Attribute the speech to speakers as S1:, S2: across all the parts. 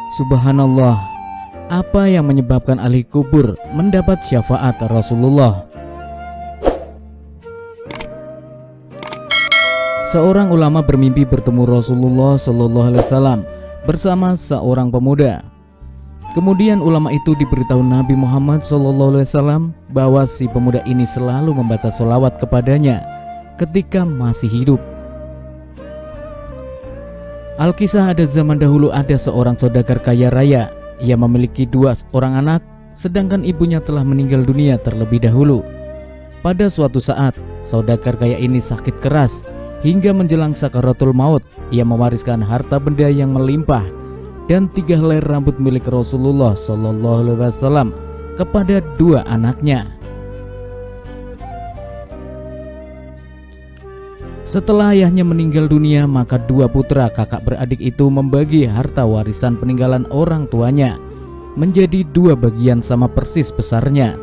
S1: Subhanallah, apa yang menyebabkan ahli kubur mendapat syafaat Rasulullah? Seorang ulama bermimpi bertemu Rasulullah Shallallahu Alaihi Wasallam bersama seorang pemuda. Kemudian ulama itu diberitahu Nabi Muhammad Shallallahu Alaihi Wasallam bahwa si pemuda ini selalu membaca sholawat kepadanya ketika masih hidup. Alkisah, ada zaman dahulu ada seorang saudagar kaya raya. Ia memiliki 2 orang anak, sedangkan ibunya telah meninggal dunia terlebih dahulu. Pada suatu saat, saudagar kaya ini sakit keras hingga menjelang sakaratul maut. Ia mewariskan harta benda yang melimpah dan 3 helai rambut milik Rasulullah Shallallahu Alaihi Wasallam kepada 2 anaknya. Setelah ayahnya meninggal dunia, maka 2 putra kakak beradik itu membagi harta warisan peninggalan orang tuanya menjadi 2 bagian sama persis besarnya.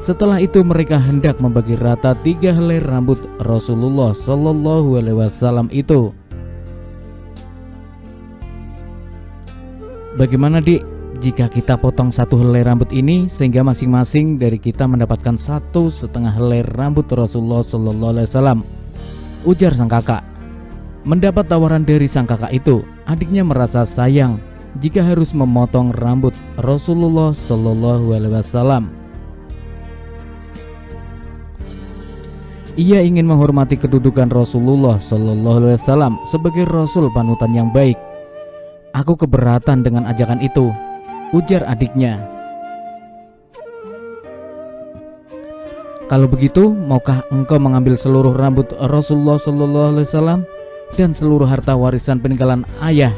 S1: Setelah itu mereka hendak membagi rata 3 helai rambut Rasulullah Shallallahu Alaihi Wasallam itu. Bagaimana, Dik, jika kita potong 1 helai rambut ini sehingga masing-masing dari kita mendapatkan 1,5 helai rambut Rasulullah Shallallahu Alaihi Wasallam? Ujar sang kakak. Mendapat tawaran dari sang kakak itu, adiknya merasa sayang jika harus memotong rambut Rasulullah Shallallahu Alaihi Wasallam. Ia ingin menghormati kedudukan Rasulullah Shallallahu Alaihi Wasallam sebagai Rasul panutan yang baik. Aku keberatan dengan ajakan itu, ujar adiknya. Kalau begitu, maukah engkau mengambil seluruh rambut Rasulullah Shallallahu Alaihi Wasallam dan seluruh harta warisan peninggalan ayah?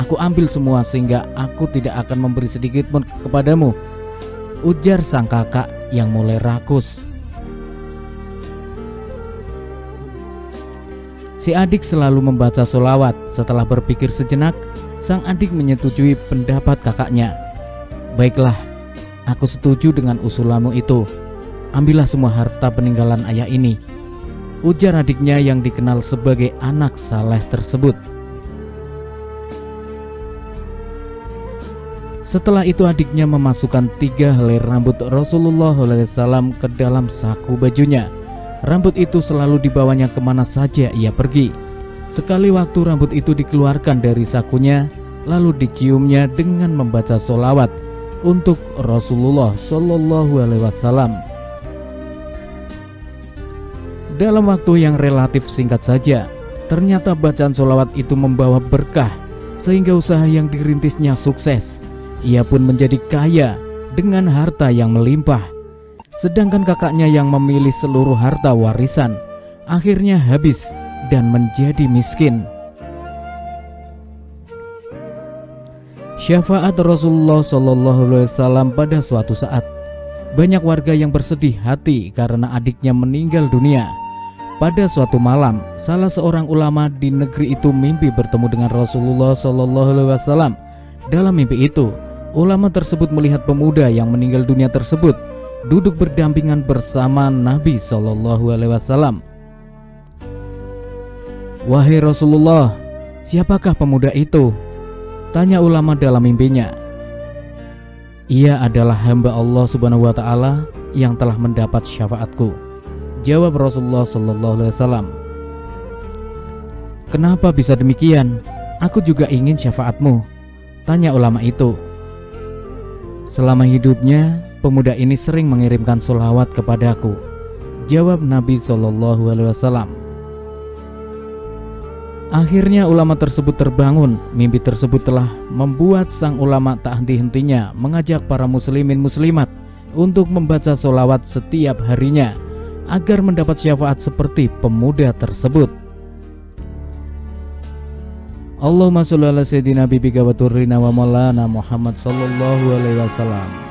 S1: Aku ambil semua sehingga aku tidak akan memberi sedikit pun kepadamu, ujar sang kakak yang mulai rakus. Si adik selalu membaca sholawat. Setelah berpikir sejenak, sang adik menyetujui pendapat kakaknya. Baiklah, aku setuju dengan usulanmu itu. Ambillah semua harta peninggalan ayah ini, ujar adiknya yang dikenal sebagai anak saleh tersebut. Setelah itu adiknya memasukkan 3 helai rambut Rasulullah SAW ke dalam saku bajunya. Rambut itu selalu dibawanya kemana saja ia pergi. Sekali waktu rambut itu dikeluarkan dari sakunya, lalu diciumnya dengan membaca sholawat untuk Rasulullah Shallallahu Alaihi Wasallam. Dalam waktu yang relatif singkat saja, ternyata bacaan sholawat itu membawa berkah sehingga usaha yang dirintisnya sukses. Ia pun menjadi kaya dengan harta yang melimpah. Sedangkan kakaknya yang memilih seluruh harta warisan akhirnya habis dan menjadi miskin. Syafaat Rasulullah Shallallahu Alaihi Wasallam pada suatu saat, banyak warga yang bersedih hati karena adiknya meninggal dunia. Pada suatu malam, salah seorang ulama di negeri itu mimpi bertemu dengan Rasulullah Shallallahu Alaihi Wasallam. Dalam mimpi itu, ulama tersebut melihat pemuda yang meninggal dunia tersebut duduk berdampingan bersama Nabi Shallallahu Alaihi Wasallam. Wahai Rasulullah, siapakah pemuda itu? Tanya ulama dalam mimpinya. Ia adalah hamba Allah Subhanahu wa Ta'ala yang telah mendapat syafaatku, jawab Rasulullah Shallallahu Alaihi Wasallam. Kenapa bisa demikian? Aku juga ingin syafaatmu, tanya ulama itu. Selama hidupnya, pemuda ini sering mengirimkan sholawat kepadaku, jawab Nabi Shallallahu Alaihi Wasallam. Akhirnya ulama tersebut terbangun. Mimpi tersebut telah membuat sang ulama tak henti-hentinya mengajak para muslimin muslimat untuk membaca sholawat setiap harinya agar mendapat syafaat seperti pemuda tersebut. Allahumma sholli ala sayyidina bibika wa turrina wa maulana Muhammad sallallahu alaihi wasallam.